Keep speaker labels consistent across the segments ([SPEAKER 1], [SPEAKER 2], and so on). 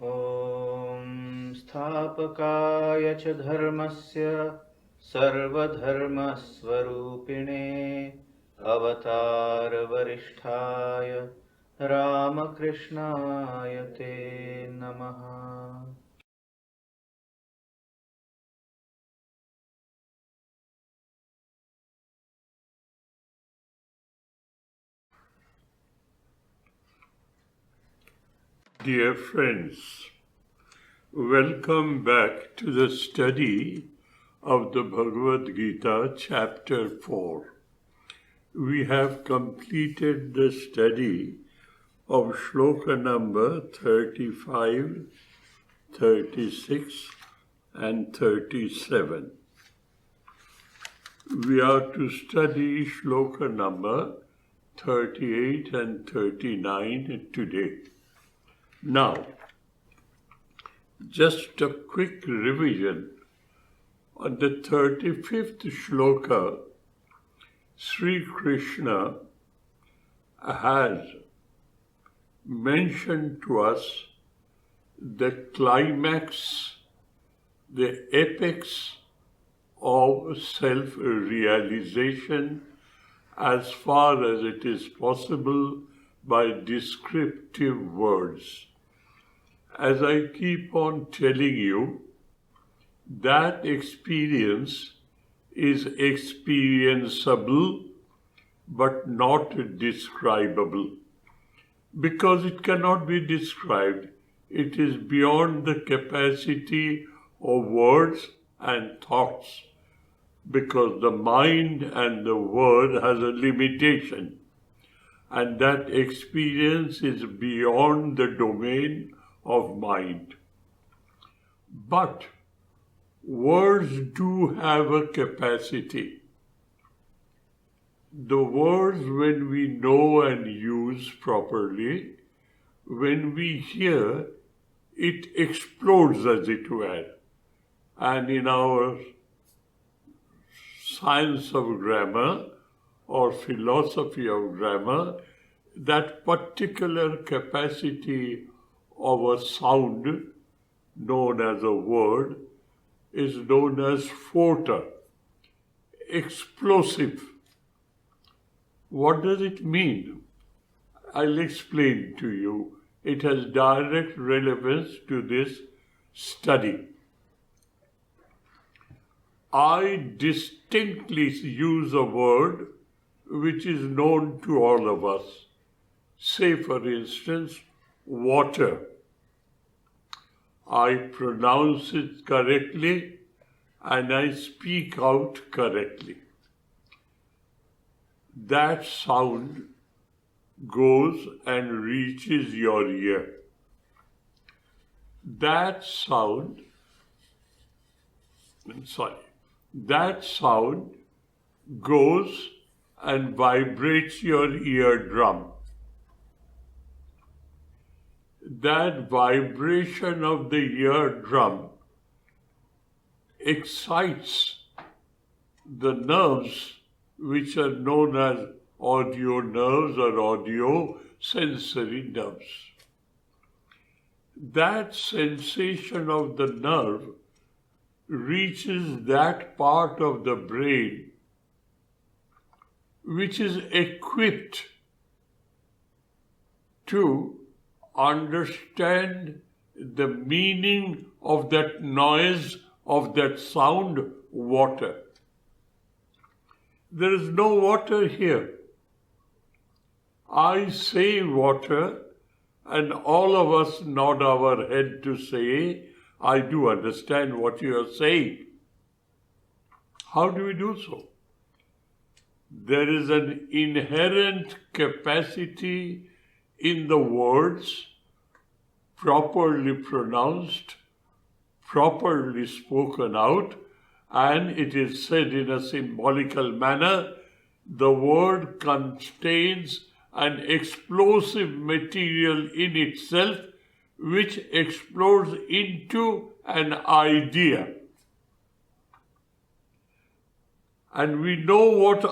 [SPEAKER 1] ॐ स्थापकाय च धर्मस्य सर्वधर्मस्वरूपिणे अवतारवरिष्ठाय रामकृष्णाय ते नमः।
[SPEAKER 2] Dear friends, welcome back to the study of the Bhagavad Gita, chapter 4. We have completed the study of shloka number 35, 36 and 37. We are to study shloka number 38 and 39 today. Now, just a quick revision. On the 35th shloka, Sri Krishna has mentioned to us the climax, the apex of self-realization as far as it is possible by descriptive words. As I keep on telling you, that experience is experienceable but not describable. Because it cannot be described, it is beyond the capacity of words and thoughts, because the mind and the word has a limitation, and that experience is beyond the domain of mind. But words do have a capacity. The words, when we know and use properly, when we hear, it explodes, as it were. And in our science of grammar or philosophy of grammar, that particular capacity of a sound, known as a word, is known as phota, explosive. What does it mean? I'll explain to you. It has direct relevance to this study. I distinctly use a word which is known to all of us. Say, for instance, water. I pronounce it correctly and I speak out correctly. That sound goes and reaches your ear. That sound goes and vibrates your eardrum. That vibration of the eardrum excites the nerves which are known as audio nerves or audio sensory nerves. That sensation of the nerve reaches that part of the brain which is equipped to understand the meaning of that noise, of that sound, water. There is no water here. I say water, and all of us nod our head to say, I do understand what you are saying. How do we do so? There is an inherent capacity in the words, properly pronounced, properly spoken out, and it is said in a symbolical manner, the word contains an explosive material in itself which explodes into an idea. And we know what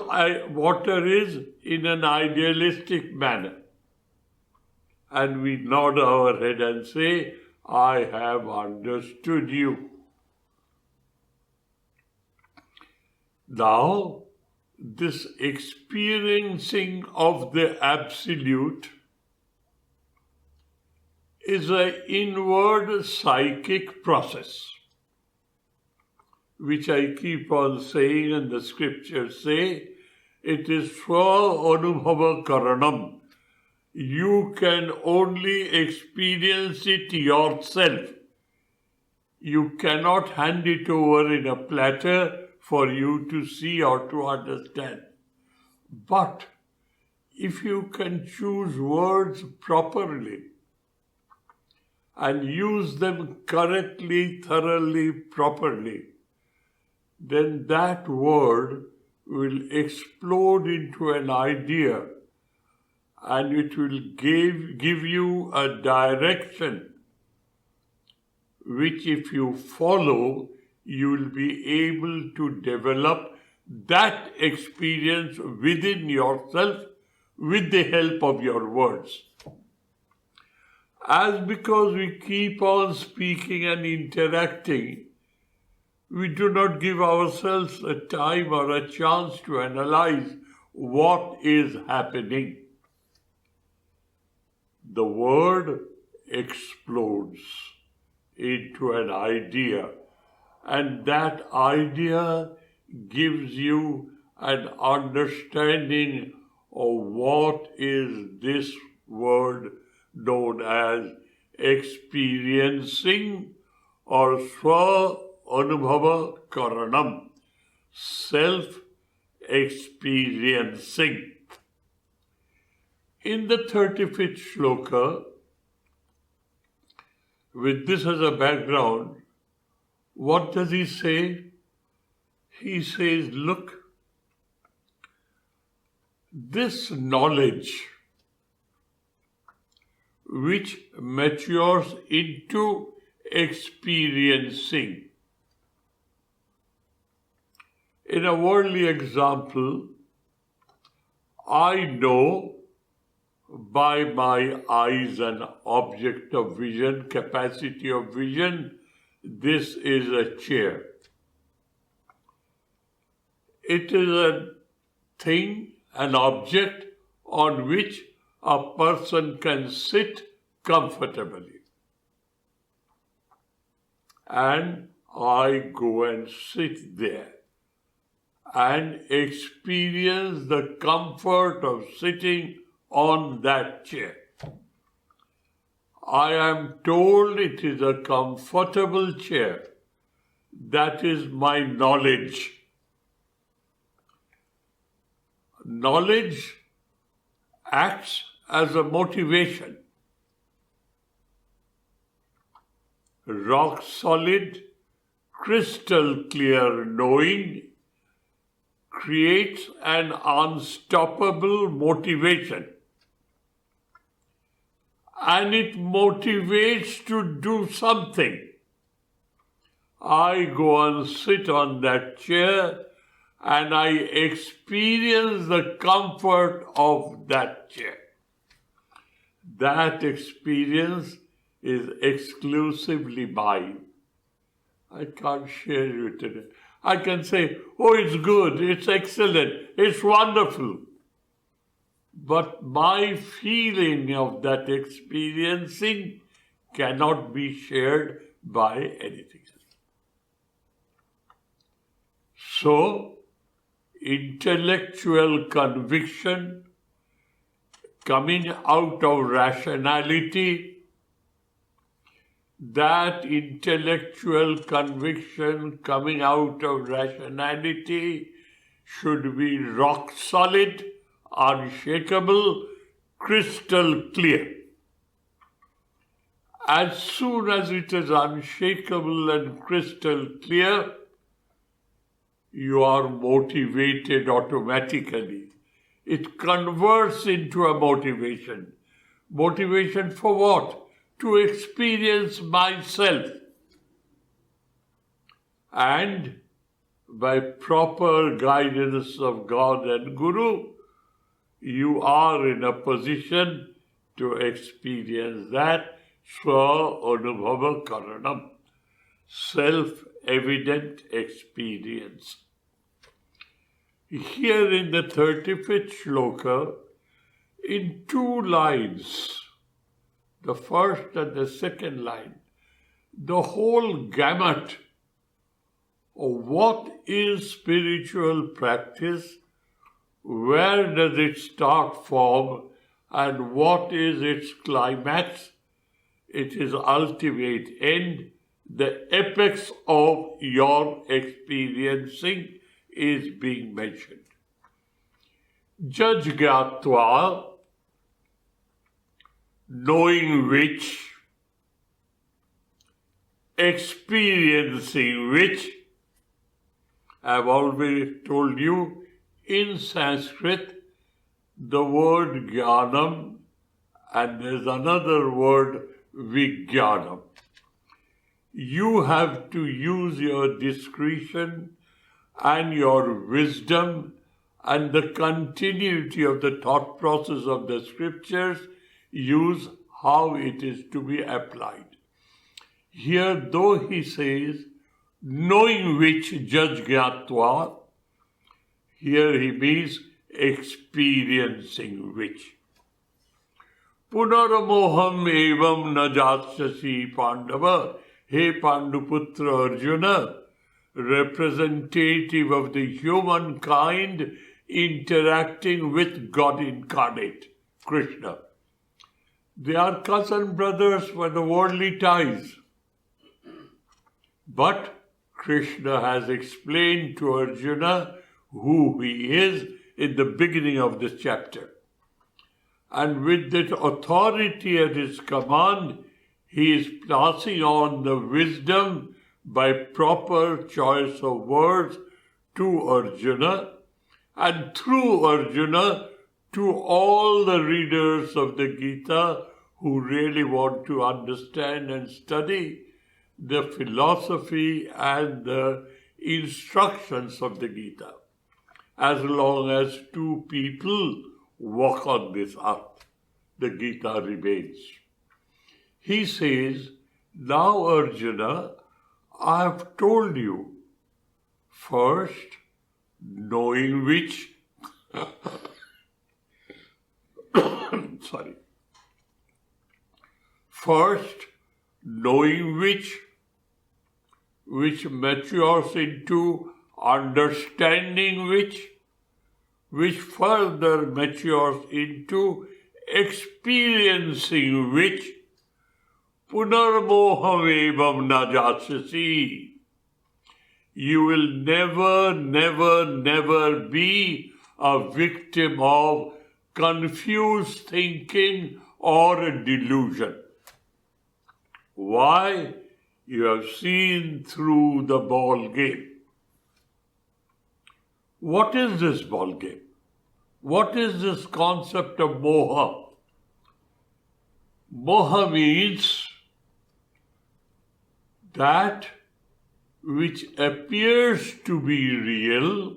[SPEAKER 2] water is in an idealistic manner. And we nod our head and say, I have understood you. Now, this experiencing of the Absolute is an inward psychic process, which I keep on saying, and the scriptures say, it is swa-anubhava karanam. You can only experience it yourself. You cannot hand it over in a platter for you to see or to understand. But if you can choose words properly and use them correctly, thoroughly, properly, then that word will explode into an idea, and it will give you a direction which, if you follow, you will be able to develop that experience within yourself with the help of your words. As because we keep on speaking and interacting, we do not give ourselves a time or a chance to analyze what is happening. The word explodes into an idea, and that idea gives you an understanding of what is this word known as experiencing or swa-anubhava karanam, self-experiencing. In the 35th shloka, with this as a background, what does he say? He says, look, this knowledge which matures into experiencing. In a worldly example, I know by my eyes and object of vision, capacity of vision, this is a chair. It is a thing, an object on which a person can sit comfortably. And I go and sit there and experience the comfort of sitting on that chair. I am told it is a comfortable chair. That is my knowledge. Knowledge acts as a motivation. Rock solid, crystal clear knowing creates an unstoppable motivation. And it motivates to do something. I go and sit on that chair and I experience the comfort of that chair. That experience is exclusively mine. I can't share it today. I can say, oh, it's good, it's excellent, it's wonderful. But my feeling of that experiencing cannot be shared by anything else. So, intellectual conviction coming out of rationality, that intellectual conviction coming out of rationality should be rock solid, unshakable, crystal clear. As soon as it is unshakable and crystal clear, you are motivated automatically. It converts into a motivation. Motivation for what? To experience myself. And by proper guidance of God and Guru, you are in a position to experience that Swa Anubhava Karanam, self-evident experience. Here in the 35th shloka, in two lines, the first and the second line, the whole gamut of what is spiritual practice, where does it start from, and what is its climax, it is ultimate end, the apex of your experiencing is being mentioned. Judge Gyatva, knowing which, experiencing which, I've already told you, in Sanskrit, the word jnanam and there's another word vijnanam. You have to use your discretion and your wisdom and the continuity of the thought process of the scriptures, use how it is to be applied. Here, though he says, knowing which judge gyatva, here he means experiencing which. Punaramoham evam najatsasi Pandava, he Panduputra Arjuna, representative of the humankind interacting with God incarnate, Krishna. They are cousin brothers for the worldly ties. But Krishna has explained to Arjuna who he is in the beginning of this chapter. And with that authority at his command, he is passing on the wisdom by proper choice of words to Arjuna, and through Arjuna to all the readers of the Gita who really want to understand and study the philosophy and the instructions of the Gita. As long as two people walk on this earth, the Gita remains. He says, now Arjuna, I have told you, first, knowing which, first, knowing which matures into understanding which further matures into experiencing which, punarmoham evam najatsasi. You will never, never, never be a victim of confused thinking or a delusion. Why? You have seen through the ball game. What is this ball game? What is this concept of moha? Moha means that which appears to be real,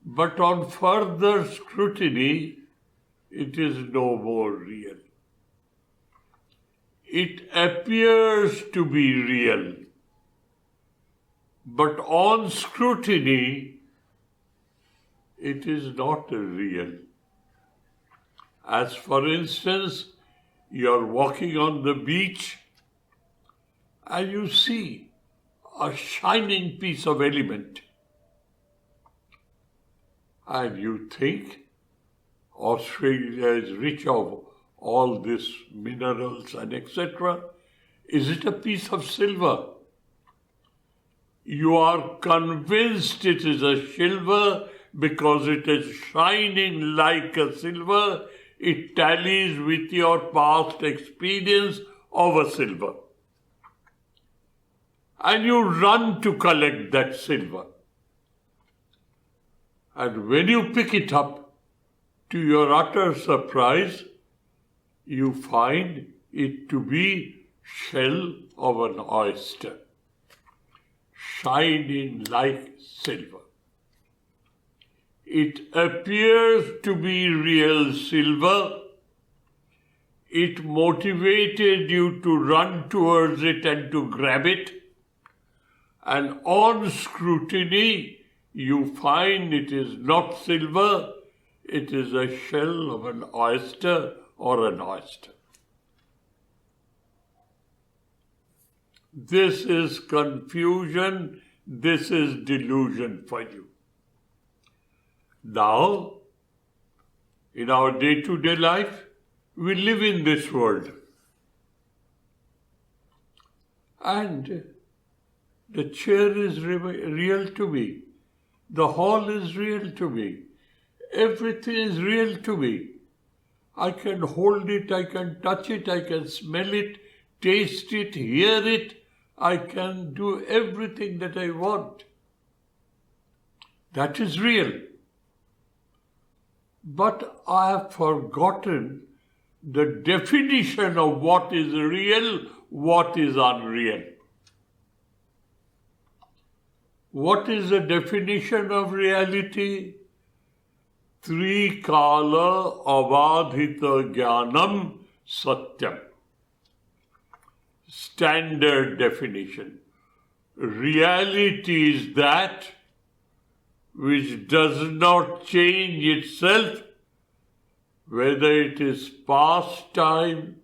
[SPEAKER 2] but on further scrutiny, it is no more real. It appears to be real, but on scrutiny, it is not real. As for instance, you are walking on the beach and you see a shining piece of element. And you think Australia is rich of all these minerals and etc. Is it a piece of silver? You are convinced it is a silver because it is shining like a silver. It tallies with your past experience of a silver. And you run to collect that silver. And when you pick it up, to your utter surprise, you find it to be shell of an oyster, shining like silver. It appears to be real silver. it motivated you to run towards it and to grab it. And on scrutiny, you find it is not silver, it is a shell of an oyster or an oyster. This is confusion, this is delusion for you. Now, in our day-to-day life, we live in this world. And the chair is real to me. The hall is real to me. Everything is real to me. I can hold it, I can touch it, I can smell it, taste it, hear it. I can do everything that I want. That is real. But I have forgotten the definition of what is real, what is unreal. What is the definition of reality? Trikala avadhita jnanam satyam. Standard definition. Reality is that which does not change itself, whether it is past time,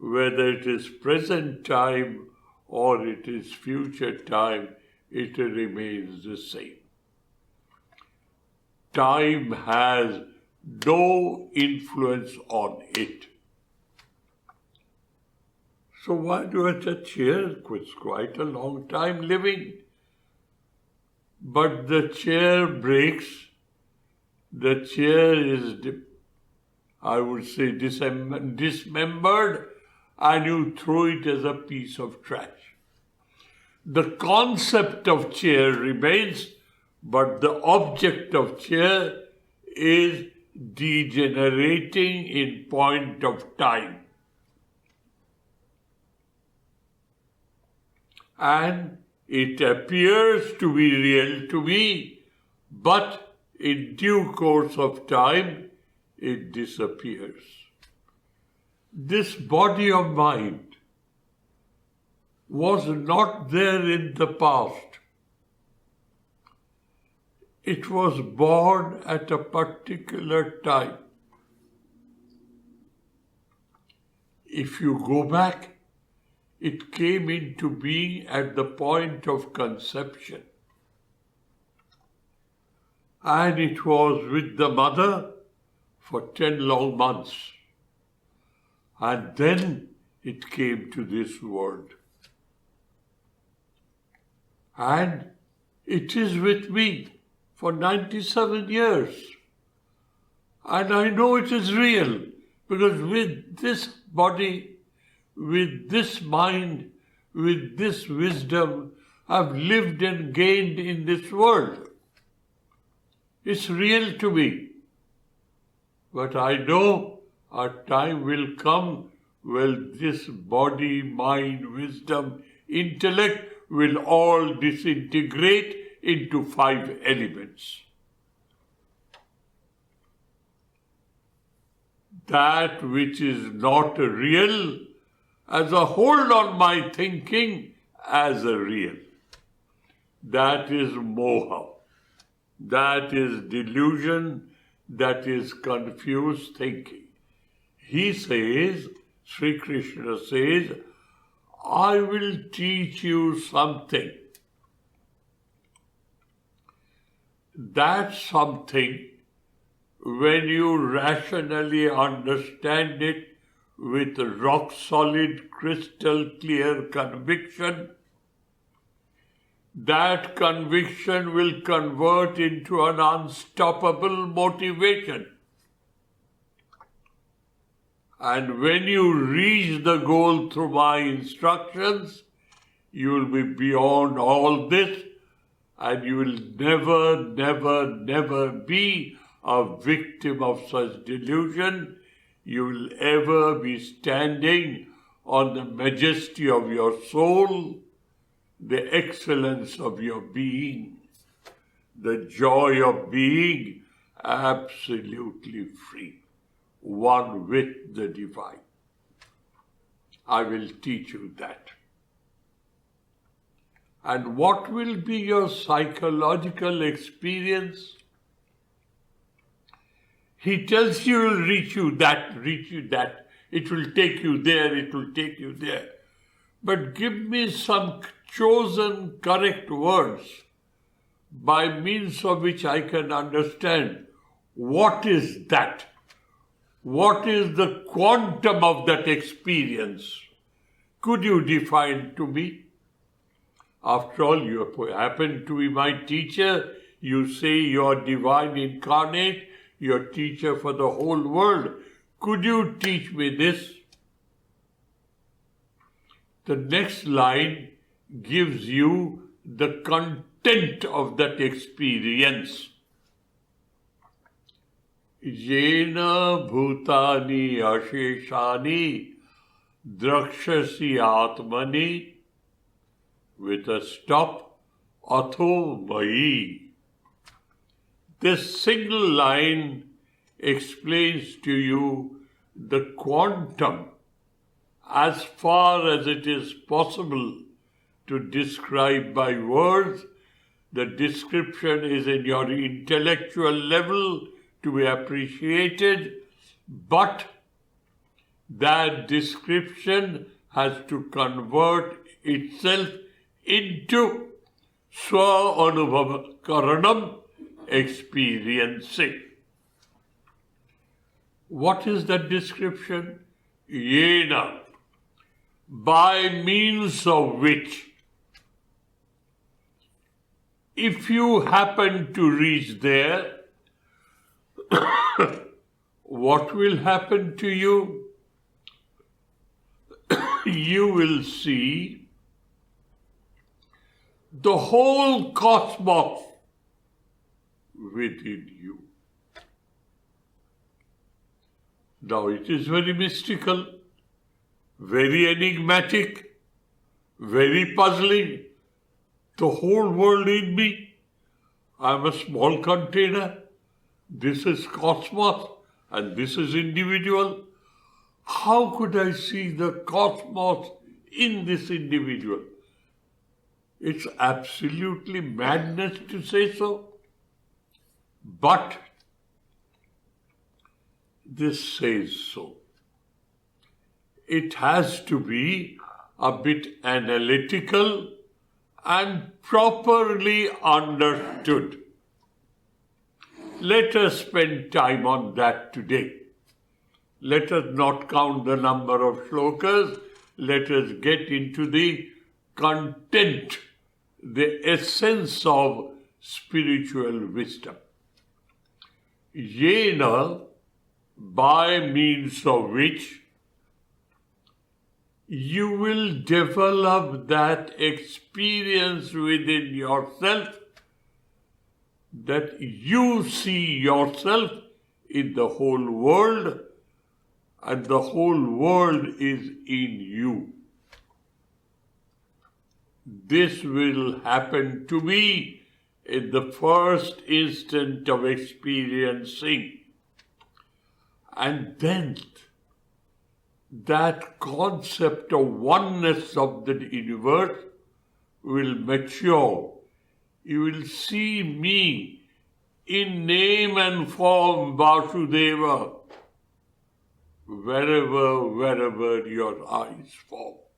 [SPEAKER 2] whether it is present time, or it is future time, it remains the same. Time has no influence on it. So why do I sit here? It's quite a long time living. But the chair breaks, the chair is, I would say, dismembered, and you throw it as a piece of trash. The concept of chair remains, but the object of chair is degenerating in point of time. And it appears to be real to me, but in due course of time, it disappears. This body of mind was not there in the past. It was born at a particular time. If you go back, it came into being at the point of conception. And it was with the mother for 10 long months. And then it came to this world. And it is with me for 97 years. And I know it is real, because with this body, with this mind, with this wisdom, I've lived and gained in this world. It's real to me. But I know a time will come when this body, mind, wisdom, intellect will all disintegrate into 5 elements. That which is not real as a hold on my thinking as a real. That is moha. That is delusion. That is confused thinking. He says, Sri Krishna says, I will teach you something. That something, when you rationally understand it with rock solid, crystal clear conviction, that conviction will convert into an unstoppable motivation. And when you reach the goal through my instructions, you will be beyond all this, and you will never, never, never be a victim of such delusion. You will ever be standing on the majesty of your soul, the excellence of your being, the joy of being absolutely free, one with the divine. I will teach you that. And what will be your psychological experience? He tells you, will reach you that. It will take you there, it will take you there. But give me some chosen correct words by means of which I can understand what is that. What is the quantum of that experience? Could you define to me? After all, you happen to be my teacher. You say you are divine incarnate, your teacher for the whole world. Could you teach me this? The next line gives you the content of that experience. Yena bhutani asheshani drakshasi atmani, with a stop, atho mayi. This single line explains to you the quantum, as far as it is possible to describe by words. The description is in your intellectual level to be appreciated, but that description has to convert itself into swa-anubhava karanam, experiencing. What is that description? Yena, by means of which, if you happen to reach there, what will happen to you? You will see the whole cosmos within you. Now it is very mystical, very enigmatic, very puzzling. The whole world in me. I am a small container. This is cosmos and this is individual. How could I see the cosmos in this individual? It's absolutely madness to say so. But this says so. It has to be a bit analytical and properly understood. Let us spend time on that today. Let us not count the number of shlokas. Let us get into the content, the essence of spiritual wisdom. Yena, by means of which you will develop that experience within yourself, that you see yourself in the whole world and the whole world is in you. This will happen to me in the first instant of experiencing. And then that concept of oneness of the universe will mature. You will see me in name and form, Vasudeva, wherever your eyes fall.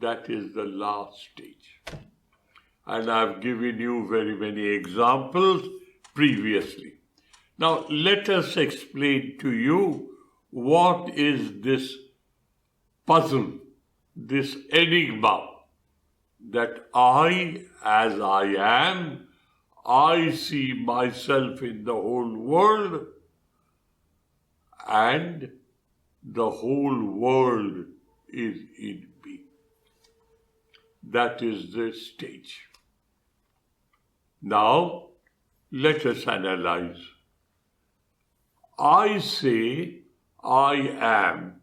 [SPEAKER 2] That is the last stage. And I've given you very many examples previously. Now let us explain to you what is this puzzle, this enigma, that I, as I am, I see myself in the whole world and the whole world is in me. That is the stage. Now, let us analyze. I say, I am.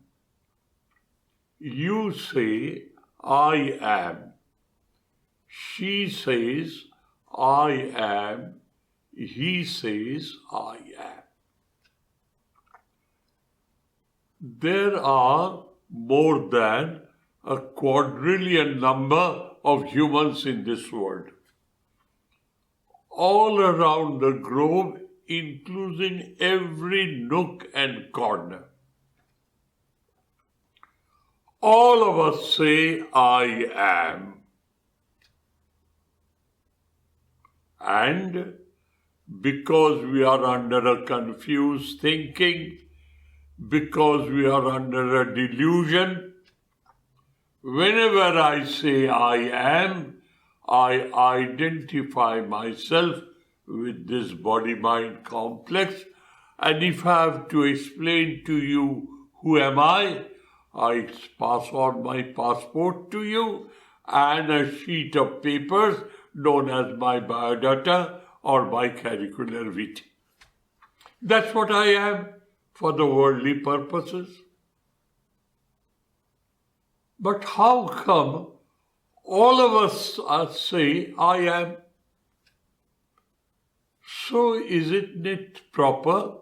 [SPEAKER 2] You say, I am. She says, I am. He says, I am. There are more than a quadrillion number of humans in this world. All around the globe, including every nook and corner. All of us say, I am. And because we are under a confused thinking, because we are under a delusion, whenever I say I am, I identify myself with this body-mind complex, and if I have to explain to you who am I pass on my passport to you and a sheet of papers known as my biodata or my curricular vitae. That's what I am for the worldly purposes. But how come all of us say, I am? So isn't it proper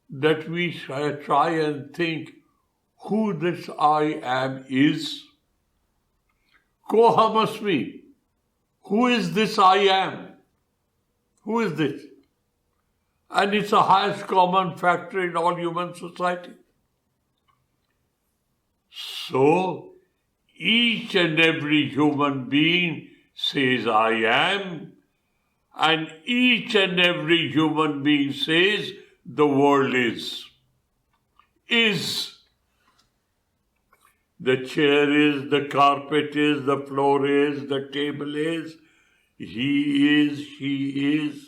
[SPEAKER 2] that we try and think who this I am is? Kohamasmi. Who is this I am? Who is this? And it's the highest common factor in all human society. So, each and every human being says, I am, and each and every human being says, the world is. Is. The chair is, the carpet is, the floor is, the table is, he is, she is.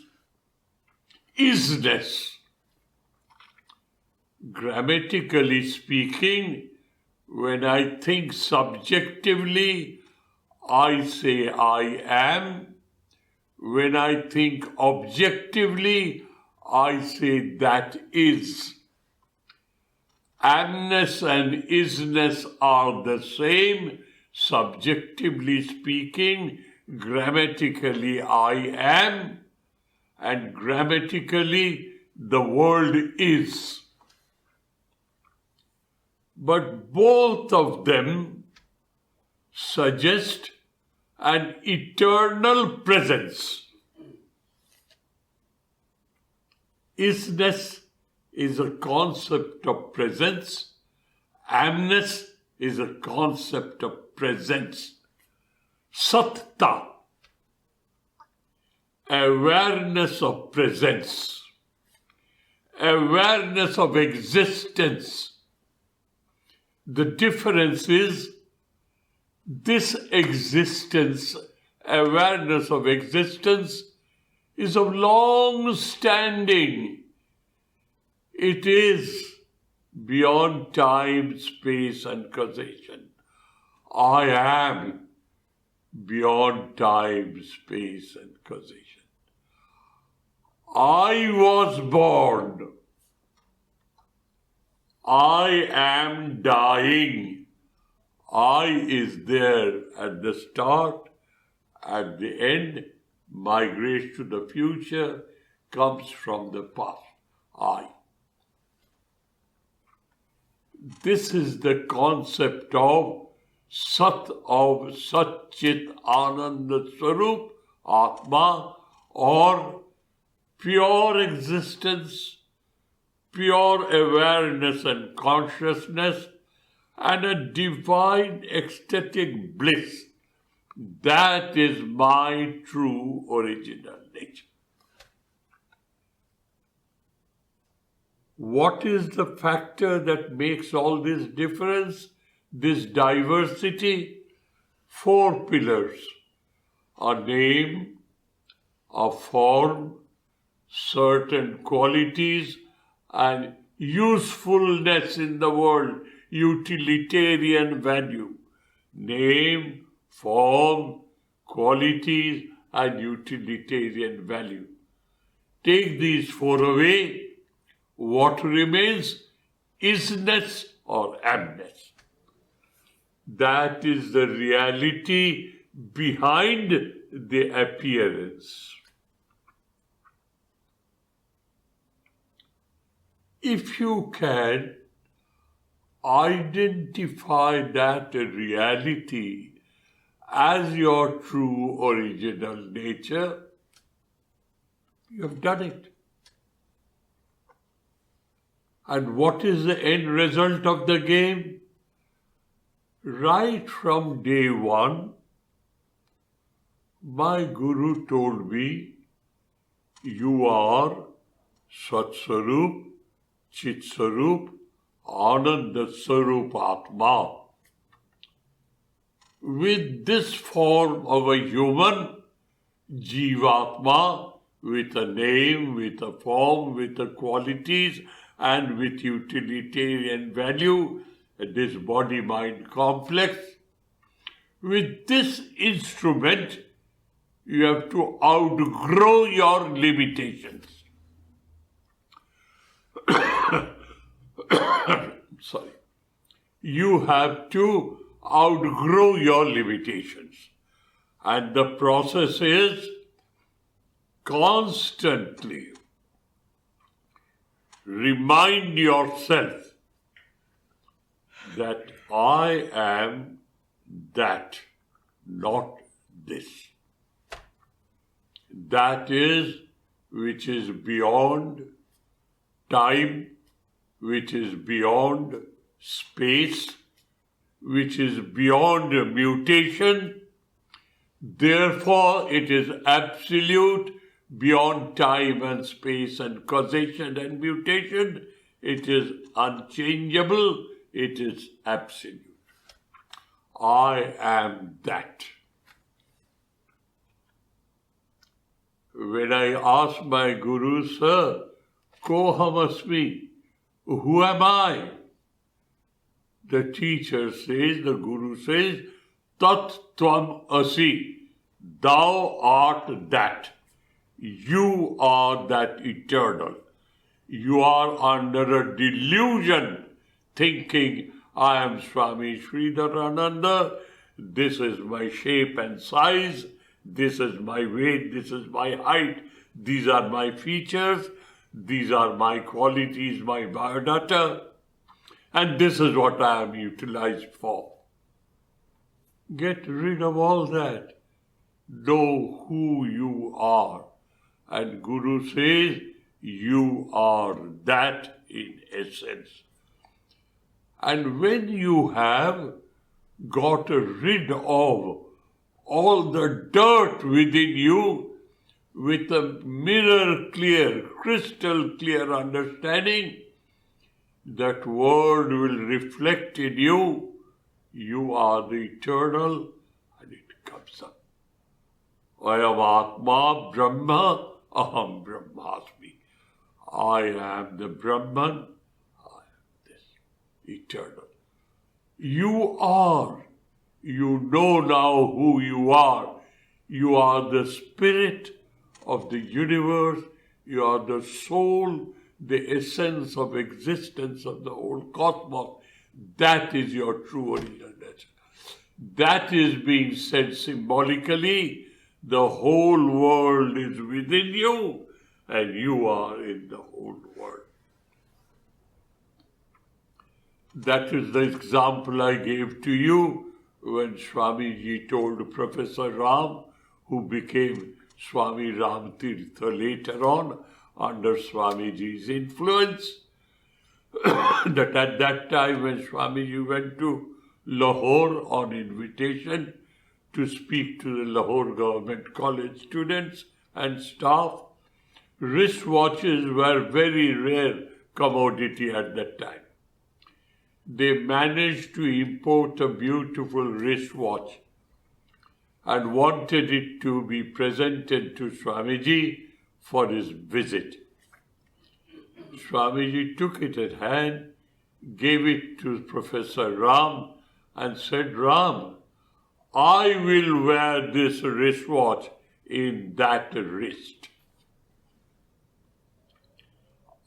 [SPEAKER 2] Isness. Grammatically speaking, when I think subjectively, I say I am. When I think objectively, I say that is. Amness and isness are the same. Subjectively speaking, grammatically I am, and grammatically the world is. But both of them suggest an eternal presence. Isness is a concept of presence. Amness is a concept of presence. Satta, awareness of presence, awareness of existence. The difference is this existence, awareness of existence, is of long standing. It is beyond time, space, and causation. I am beyond time, space, and causation. I was born. I am dying. I is there at the start, at the end. Migration to the future comes from the past. I. This is the concept of Sat, of Satchit Ananda Swarup, Atma, or pure existence, pure awareness and consciousness, and a divine ecstatic bliss. That is my true original nature. What is the factor that makes all this difference, this diversity? 4 pillars: a name, a form, certain qualities, and usefulness in the world, utilitarian value. Name, form, qualities, and utilitarian value. Take these 4 away, what remains? Isness or amness. That is the reality behind the appearance. If you can identify that reality as your true original nature, you have done it. And what is the end result of the game? Right from day one, my Guru told me, you are Sat Sarup, Chit Sarup, Ananda Sarup Atma. With this form of a human, Jivatma, with a name, with a form, with the qualities, and with utilitarian value, this body-mind complex, with this instrument, you have to outgrow your limitations. Sorry. You have to outgrow your limitations. And the process is constantly remind yourself that I am that, not this. That is which is beyond time, which is beyond space, which is beyond mutation. Therefore, it is absolute, beyond time and space and causation and mutation. It is unchangeable. It is absolute. I am that. When I asked my Guru, sir, Koham asmi, who am I? The teacher says, the Guru says, Tat tvam asi, thou art that. You are that eternal. You are under a delusion, thinking, I am Swami Sridharananda, this is my shape and size, this is my weight, this is my height, these are my features, these are my qualities, my biodata, and this is what I am utilized for. Get rid of all that. Know who you are. And Guru says, you are that in essence. And when you have got rid of all the dirt within you with a mirror clear, crystal clear understanding, that world will reflect in you. You are the eternal, and it comes up. Ayam Atma Brahma, Aham Brahmasmi. I am the Brahman, I am this eternal. You are. You know now who you are. You are the spirit of the universe. You are the soul, the essence of existence of the whole cosmos. That is your true original nature. That is being said symbolically. The whole world is within you, and you are in the whole world. That is the example I gave to you when Swamiji told Professor Ram, who became Swami Ram Tirtha later on, under Swamiji's influence, that at that time when Swamiji went to Lahore on invitation to speak to the Lahore Government College students and staff, wristwatches were very rare commodity at that time. They managed to import a beautiful wristwatch and wanted it to be presented to Swamiji for his visit. Swamiji took it at hand, gave it to Professor Ram and said, Ram, I will wear this wristwatch in that wrist.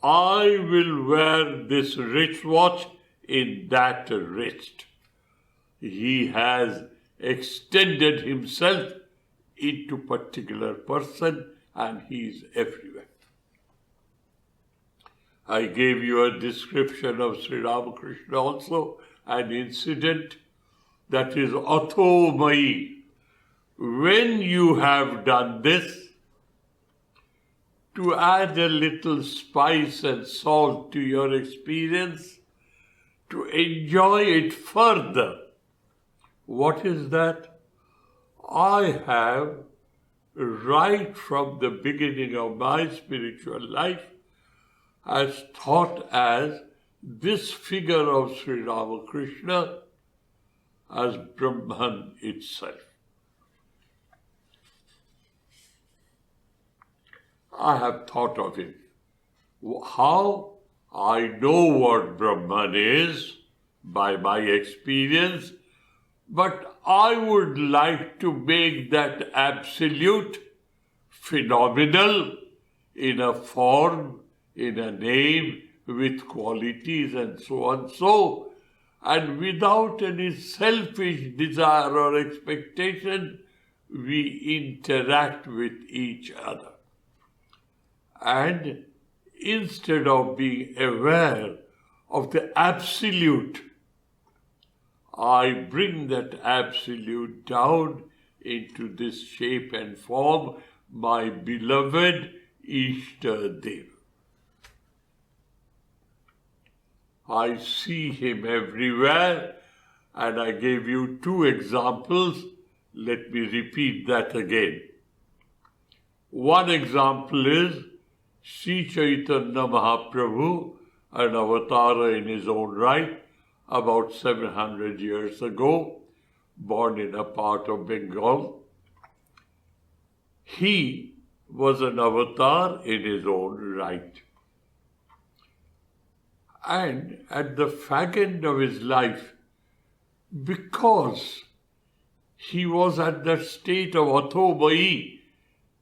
[SPEAKER 2] I will wear this wristwatch in that wrist. He has extended himself into particular person and he is everywhere. I gave you a description of Sri Ramakrishna also, an incident that is Atho Mai. When you have done this, to add a little spice and salt to your experience, to enjoy it further. What is that? I have, right from the beginning of my spiritual life, as thought as this figure of Sri Ramakrishna as Brahman itself. I have thought of him. How? I know what Brahman is by my experience, but I would like to make that absolute phenomenal in a form, in a name, with qualities and so on so, and without any selfish desire or expectation, we interact with each other. And instead of being aware of the absolute, I bring that absolute down into this shape and form, my beloved Ishtadev. I see him everywhere, and I gave you 2 examples. Let me repeat that again. One example is Sri Chaitanya Mahaprabhu, an avatar in his own right, about 700 years ago, born in a part of Bengal. He was an avatar in his own right. And at the fag end of his life, because he was at that state of Atho Mai,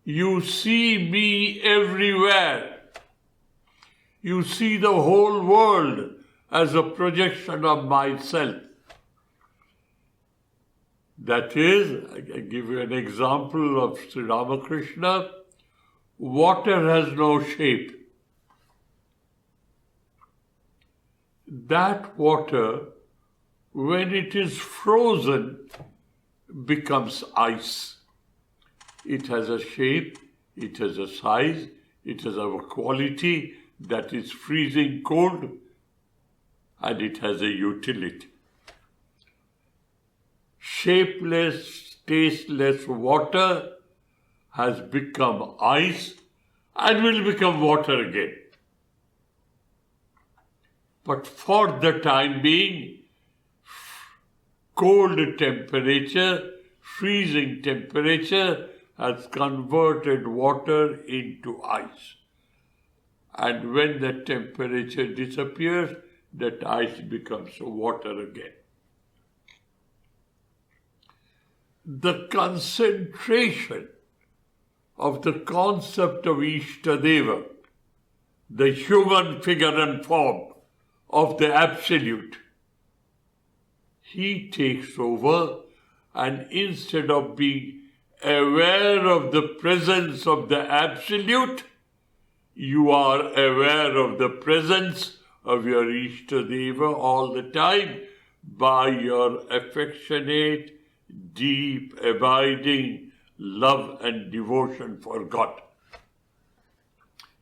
[SPEAKER 2] you see me everywhere. You see the whole world as a projection of myself. That is, I give you an example of Sri Ramakrishna. Water has no shape. That water, when it is frozen, becomes ice. It has a shape, it has a size, it has a quality that is freezing cold, and it has a utility. Shapeless, tasteless water has become ice and will become water again. But for the time being, cold temperature, freezing temperature has converted water into ice. And when the temperature disappears, that ice becomes water again. The concentration of the concept of Ishtadeva, the human figure and form of the Absolute, he takes over, and instead of being aware of the presence of the Absolute, you are aware of the presence of your Ishtadeva all the time by your affectionate, deep, abiding love and devotion for God.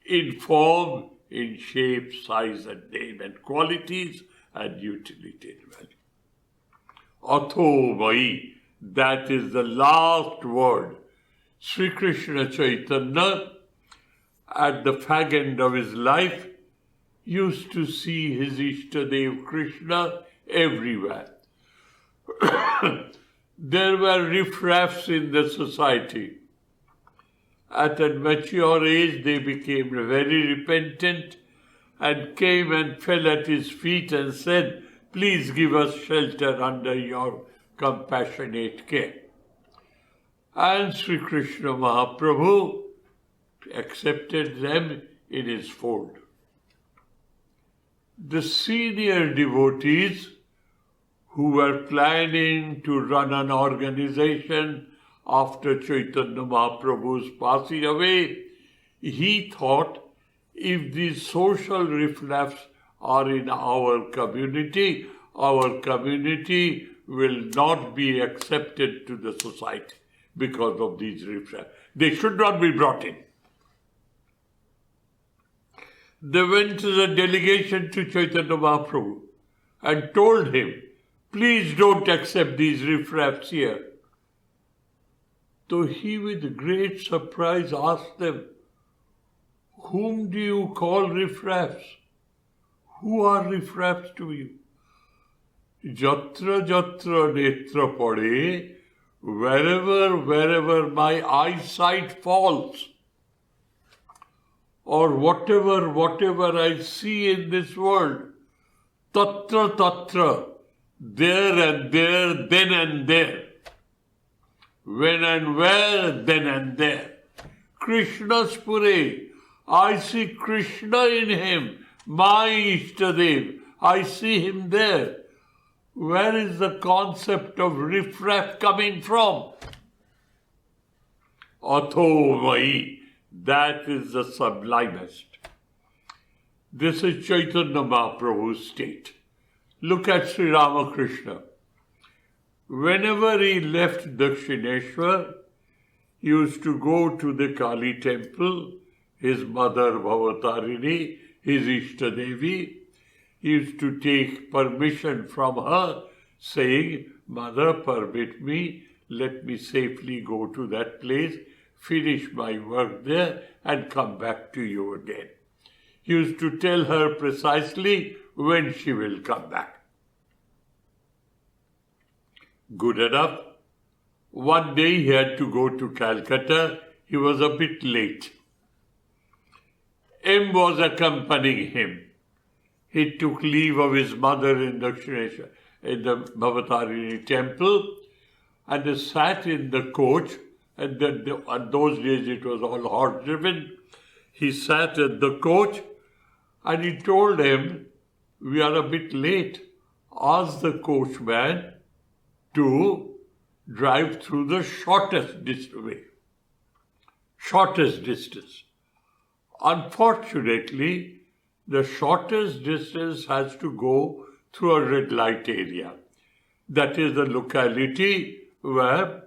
[SPEAKER 2] In form, in shape, size and name and qualities and utility and value. Atho Mai, that is the last word. Sri Krishna Chaitanya, at the fag end of his life, used to see his Ishtadev Krishna everywhere. There were riffraffs in the society. At a mature age, they became very repentant and came and fell at his feet and said, "Please give us shelter under your compassionate care." And Sri Krishna Mahaprabhu accepted them in his fold. The senior devotees who were planning to run an organization after Chaitanya Mahaprabhu's passing away, he thought if these social riffraffs are in our community will not be accepted to the society because of these riffraffs. They should not be brought in. They went as a delegation to Chaitanya Mahaprabhu and told him, please don't accept these riffraffs here. So he with great surprise asked them, whom do you call riffraffs? Who are riffraffs to you? Jatra jatra netra pade, wherever my eyesight falls, or whatever I see in this world, tatra, there and there, then and there. When and where, then and there. Krishna's Pure, I see Krishna in him, my Ishtadev, I see him there. Where is the concept of riffraff coming from? Atho Mai, that is the sublimest. This is Chaitanya Mahaprabhu's state. Look at Sri Ramakrishna. Whenever he left Dakshineshwar, he used to go to the Kali temple, his mother Bhavatarini, his Ishtadevi. He used to take permission from her, saying, Mother, permit me, let me safely go to that place, finish my work there, and come back to you again. He used to tell her precisely when she will come back. Good enough. One day he had to go to Calcutta. He was a bit late. M was accompanying him. He took leave of his mother in Dakshineshwar, in the Bhavatarini temple, and they sat in the coach. And on those days it was all horse-driven. He sat in the coach and he told him, we are a bit late. Ask the coachman to drive through the shortest distance. Unfortunately, the shortest distance has to go through a red light area. That is the locality where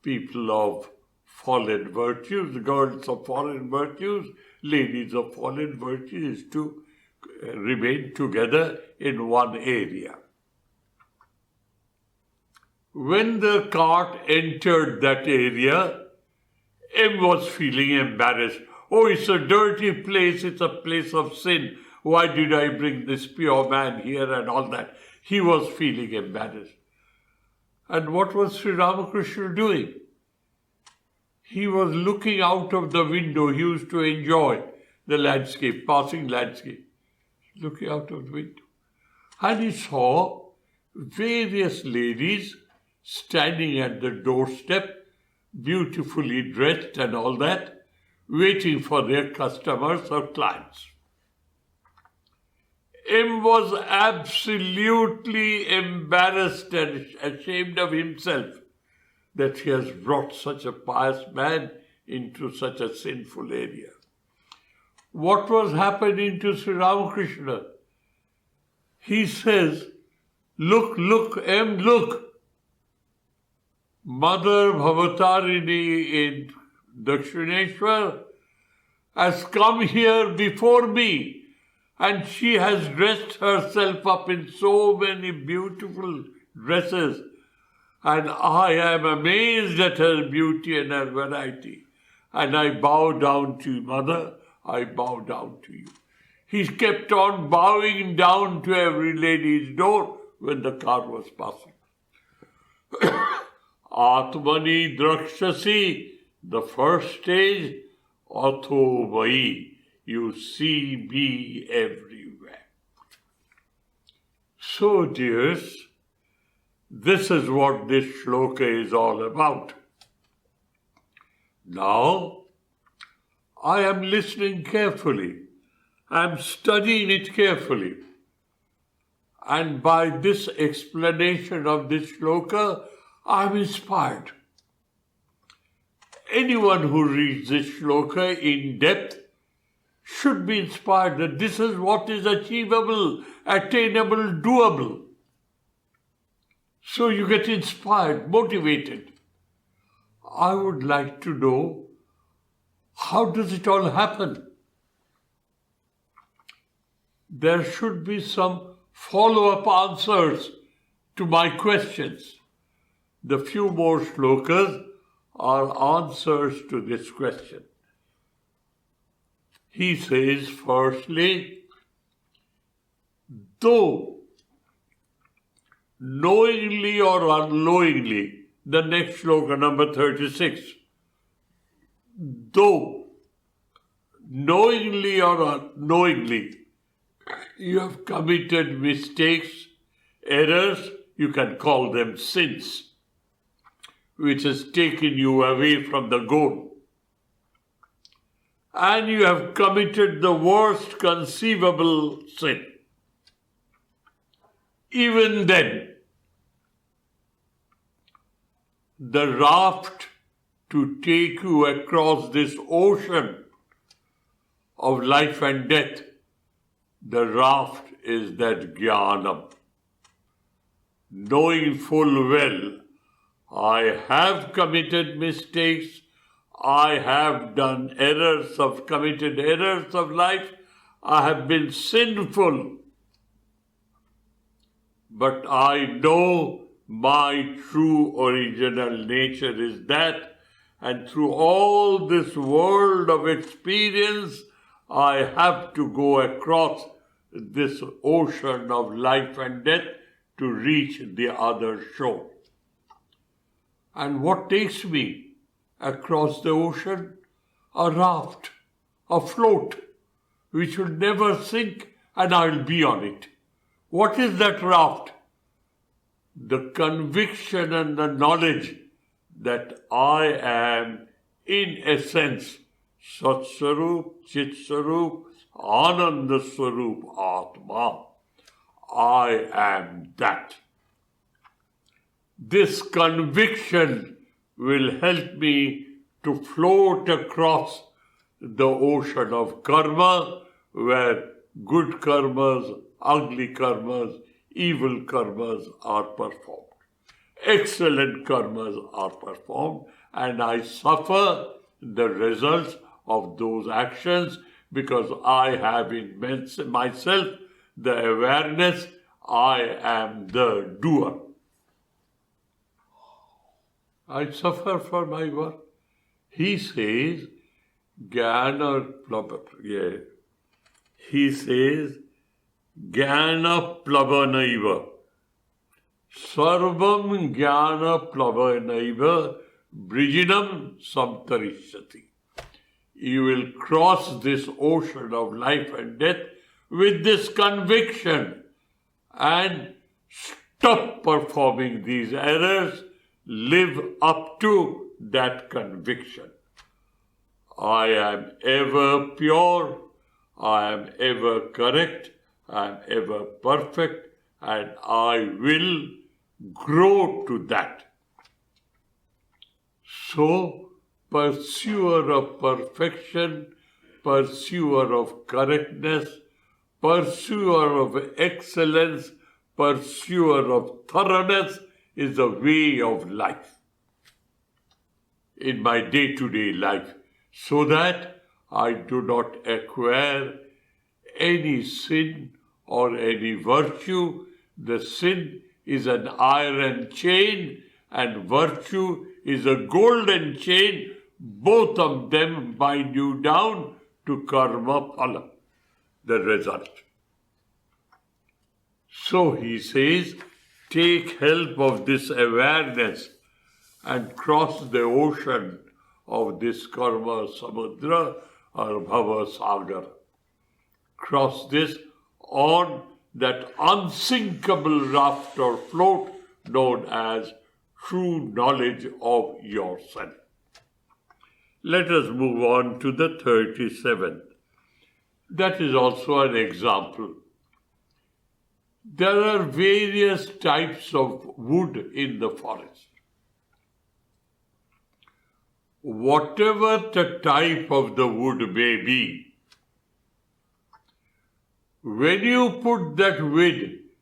[SPEAKER 2] people of fallen virtues, girls of fallen virtues, ladies of fallen virtues, is to remain together in one area. When the cart entered that area, M was feeling embarrassed. Oh, it's a dirty place, it's a place of sin. Why did I bring this pure man here and all that? He was feeling embarrassed. And what was Sri Ramakrishna doing? He was looking out of the window. He used to enjoy the landscape, passing landscape. Looking out of the window. And he saw various ladies standing at the doorstep, beautifully dressed and all that, waiting for their customers or clients. M was absolutely embarrassed and ashamed of himself that he has brought such a pious man into such a sinful area. What was happening to Sri Ramakrishna? He says, look, M, look. Mother Bhavatarini in Dakshineshwar has come here before me, and she has dressed herself up in so many beautiful dresses, and I am amazed at her beauty and her variety. And I bow down to you, Mother, I bow down to you. He kept on bowing down to every lady's door when the car was passing. Atmani Drakshasi, the first stage, Atho Vai, you see me everywhere. So, dears, this is what this shloka is all about. Now, I am listening carefully. I am studying it carefully. And by this explanation of this shloka, I am inspired. Anyone who reads this shloka in depth should be inspired that this is what is achievable, attainable, doable. So you get inspired, motivated. I would like to know, how does it all happen? There should be some follow-up answers to my questions. The few more shlokas are answers to this question. He says, firstly, though knowingly or unknowingly, the next shloka, number 36, though knowingly or unknowingly you have committed mistakes, errors, you can call them sins, which has taken you away from the goal. And you have committed the worst conceivable sin. Even then, the raft to take you across this ocean of life and death, the raft is that jnanam. Knowing full well, I have committed mistakes, I have done committed errors of life, I have been sinful. But I know my true original nature is that, and through all this world of experience, I have to go across this ocean of life and death to reach the other shore. And what takes me across the ocean? A raft, a float, which will never sink, and I'll be on it. What is that raft? The conviction and the knowledge that I am, in essence, Sat Swarup, Chit Swarup, Ananda Swarup, Atma. I am that. This conviction will help me to float across the ocean of karma, where good karmas, ugly karmas, evil karmas are performed. Excellent karmas are performed, and I suffer the results of those actions because I have in myself the awareness I am the doer. I suffer for my work. He says, Jnana plavanaiva. Sarvam jnana plavanaiva brijinam samtarishyati. You will cross this ocean of life and death with this conviction and stop performing these errors. Live up to that conviction. I am ever pure, I am ever correct, I am ever perfect, and I will grow to that. So, pursuer of perfection, pursuer of correctness, pursuer of excellence, pursuer of thoroughness is the way of life in my day-to-day life, so that I do not acquire any sin or any virtue. The sin is an iron chain and virtue is a golden chain. Both of them bind you down to karma phala, the result. So he says, take help of this awareness and cross the ocean of this karma samudra or bhava sagar. Cross this on that unsinkable raft or float known as true knowledge of yourself. Let us move on to the 37th. That is also an example. There are various types of wood in the forest. Whatever the type of the wood may be, When you put that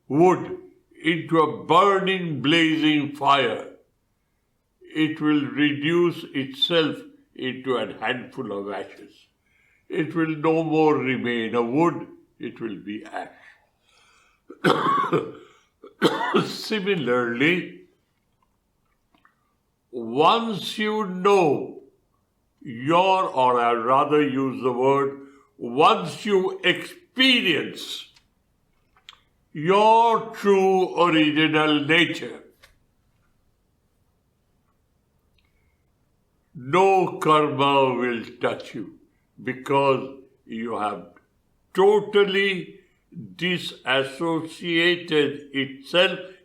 [SPEAKER 2] wood into a burning, blazing fire, it will reduce itself into a handful of ashes. It will no more remain a wood, it will be ash. Similarly, once you know or I rather use the word, once you experience your true original nature, no karma will touch you because you have totally disassociated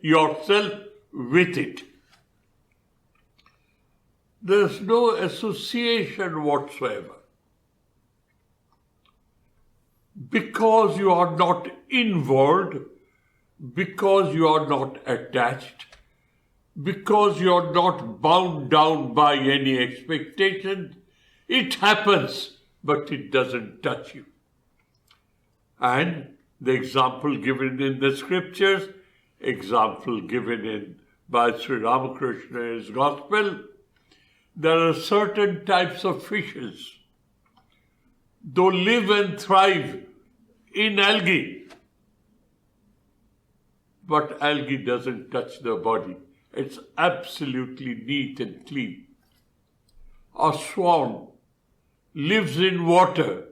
[SPEAKER 2] yourself with it. There's no association whatsoever. Because you are not involved, because you are not attached, because you are not bound down by any expectation, it happens, but it doesn't touch you. And the example given in the scriptures, example given by Sri Ramakrishna in his gospel, there are certain types of fishes, though live and thrive in algae, but algae doesn't touch their body. It's absolutely neat and clean. A swan lives in water.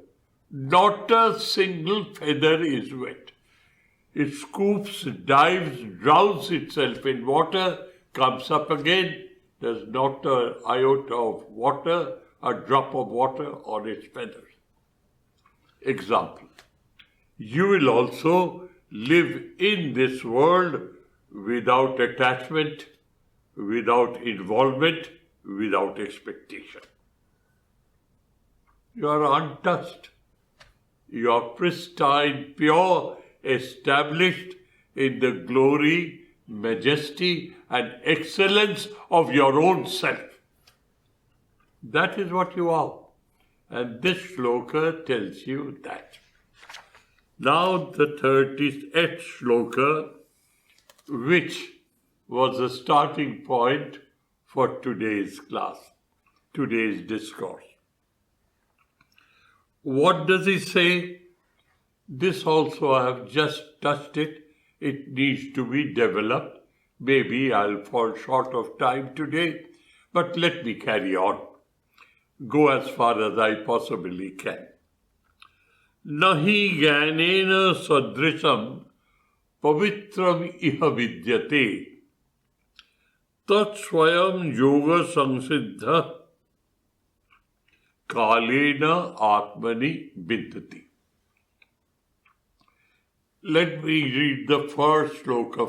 [SPEAKER 2] Not a single feather is wet. It scoops, dives, drowns itself in water, comes up again. There's not an iota of water, a drop of water on its feathers. Example. You will also live in this world without attachment, without involvement, without expectation. You are untouched. You are pristine, pure, established in the glory, majesty, and excellence of your own self. That is what you are. And this shloka tells you that. Now the 38th shloka, which was the starting point for today's class, today's discourse. What does he say? This also I have just touched it. It needs to be developed. Maybe I'll fall short of time today, but let me carry on. Go as far as I possibly can. Nahi gyanena sadrisham pavitram iha vidyate tat swayam yoga samsiddha kalena atmani bindati. Let me read the first sloka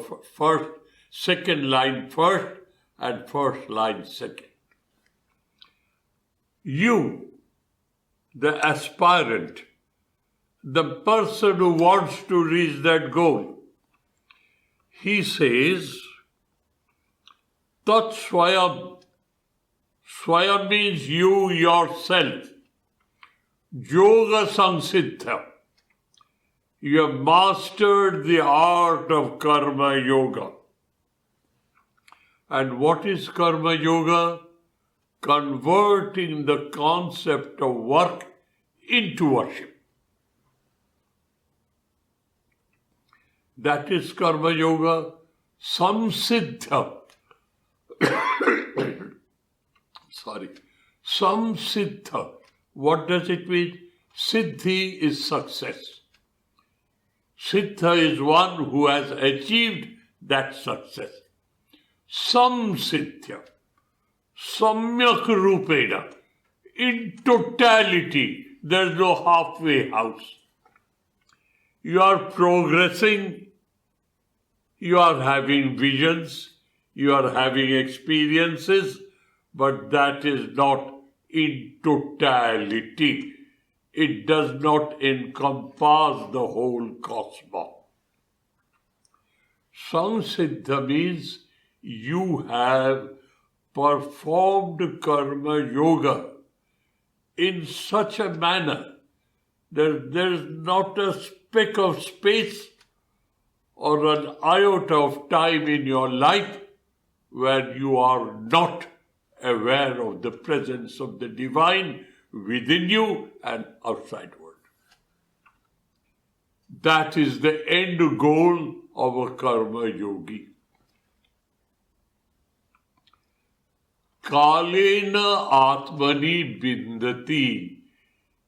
[SPEAKER 2] second line first and first line second. You, the aspirant, the person who wants to reach that goal, he says, Tat Swayam. Swayam means you yourself. Yoga Samsiddha. You have mastered the art of Karma Yoga. And what is Karma Yoga? Converting the concept of work into worship. That is Karma Yoga. Samsiddha. Samsiddha. What does it mean? Siddhi is success. Siddha is one who has achieved that success. Samsiddha. Samyak Rupena. In totality, there is no halfway house. You are progressing, you are having visions, you are having experiences, but that is not in totality. It does not encompass the whole cosmos. Samsiddha means you have performed Karma Yoga in such a manner that there is not a speck of space or an iota of time in your life where you are not aware of the presence of the divine within you and outside world. That is the end goal of a karma yogi. Kalena atmani bindati.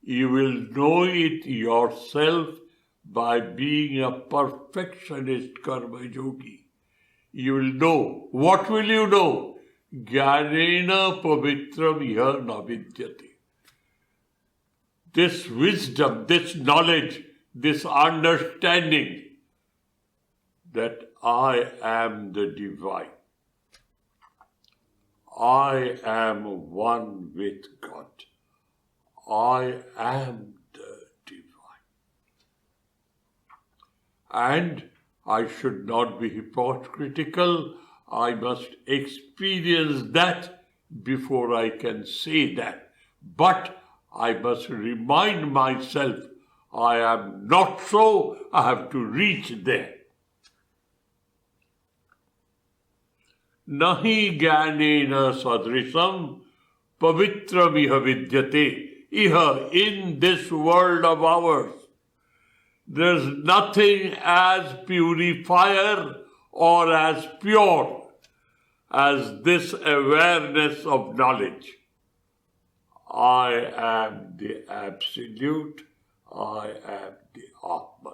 [SPEAKER 2] You will know it yourself by being a perfectionist karma yogi. You will know. What will you know? Jnanena pavitram iha na vidyate. This wisdom, this knowledge, this understanding that I am the divine. I am one with God. I am the divine. And I should not be hypocritical. I must experience that before I can say that. But I must remind myself, I am not so, I have to reach there. Nahi jnanena sadrisam pavitram iha vidyate. Iha, in this world of ours, there's nothing as purifier or as pure as this awareness of knowledge. I am the Absolute. I am the Atman.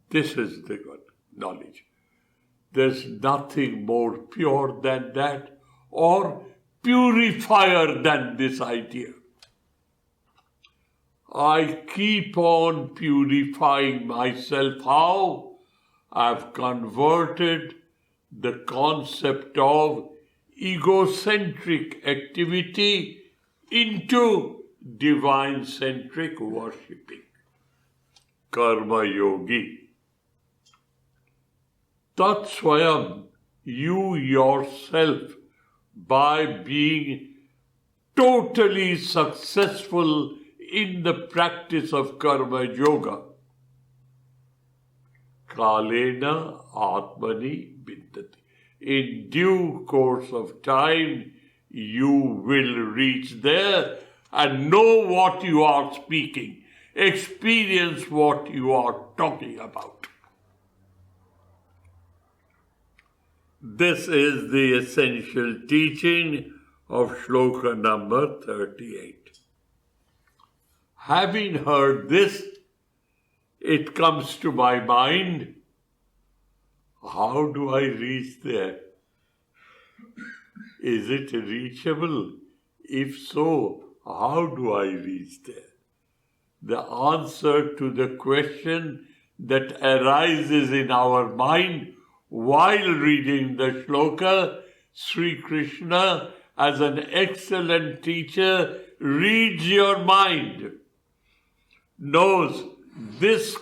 [SPEAKER 2] This is the knowledge. There's nothing more pure than that or purifier than this idea. I keep on purifying myself. How? I've converted the concept of egocentric activity into divine-centric worshipping. Karma yogi. Tat swayam, you yourself, by being totally successful in the practice of karma yoga, kalena atmani bindati. In due course of time, you will reach there and know what you are speaking, experience what you are talking about. This is the essential teaching of shloka number 38. Having heard this, it comes to my mind, how do I reach there? Is it reachable? If so, how do I reach there? The answer to the question that arises in our mind while reading the shloka, Sri Krishna, as an excellent teacher, reads your mind, knows this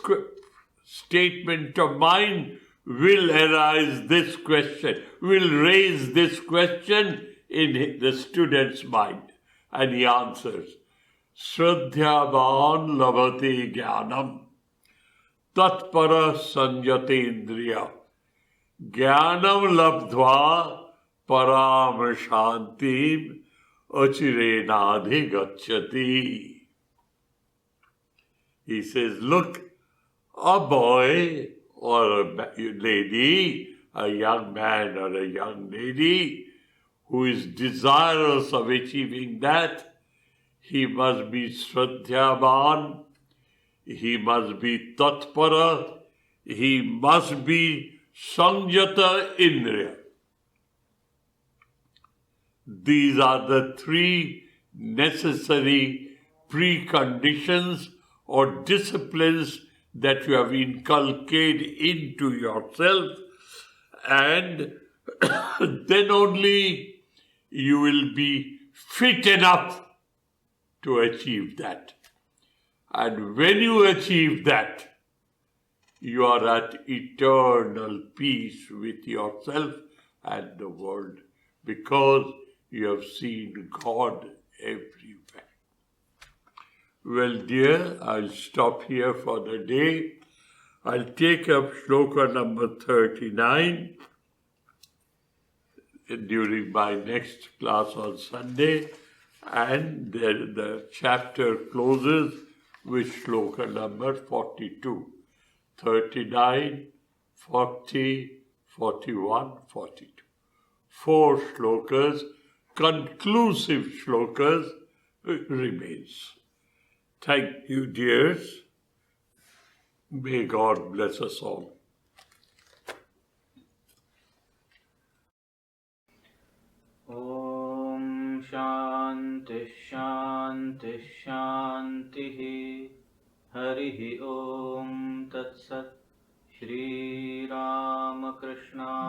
[SPEAKER 2] statement of mine will arise this question, will raise this question in the student's mind. And he answers, Shraddhyavan lavati jnanam tatpara sanjate indriya jnanam labdhva param shantim achirenadhi gacchati. He says, look, a boy or a lady, a young man or a young lady who is desirous of achieving that, he must be Shraddhyavan, he must be Tatpara, he must be Sanjata Indriya. These are the three necessary preconditions or disciplines that you have inculcated into yourself, and then only you will be fit enough to achieve that. And when you achieve that, you are at eternal peace with yourself and the world, because you have seen God everywhere. Well, dear, I'll stop here for the day. I'll take up shloka number 39 during my next class on Sunday, and then the chapter closes with shloka number 42. 39, 40, 41, 42. 4 shlokas, conclusive shlokas remains. Thank you, dears. May God bless us all.
[SPEAKER 1] Om Shanti Shanti Shanti Harihi Om Tat Sat Shri Ramakrishna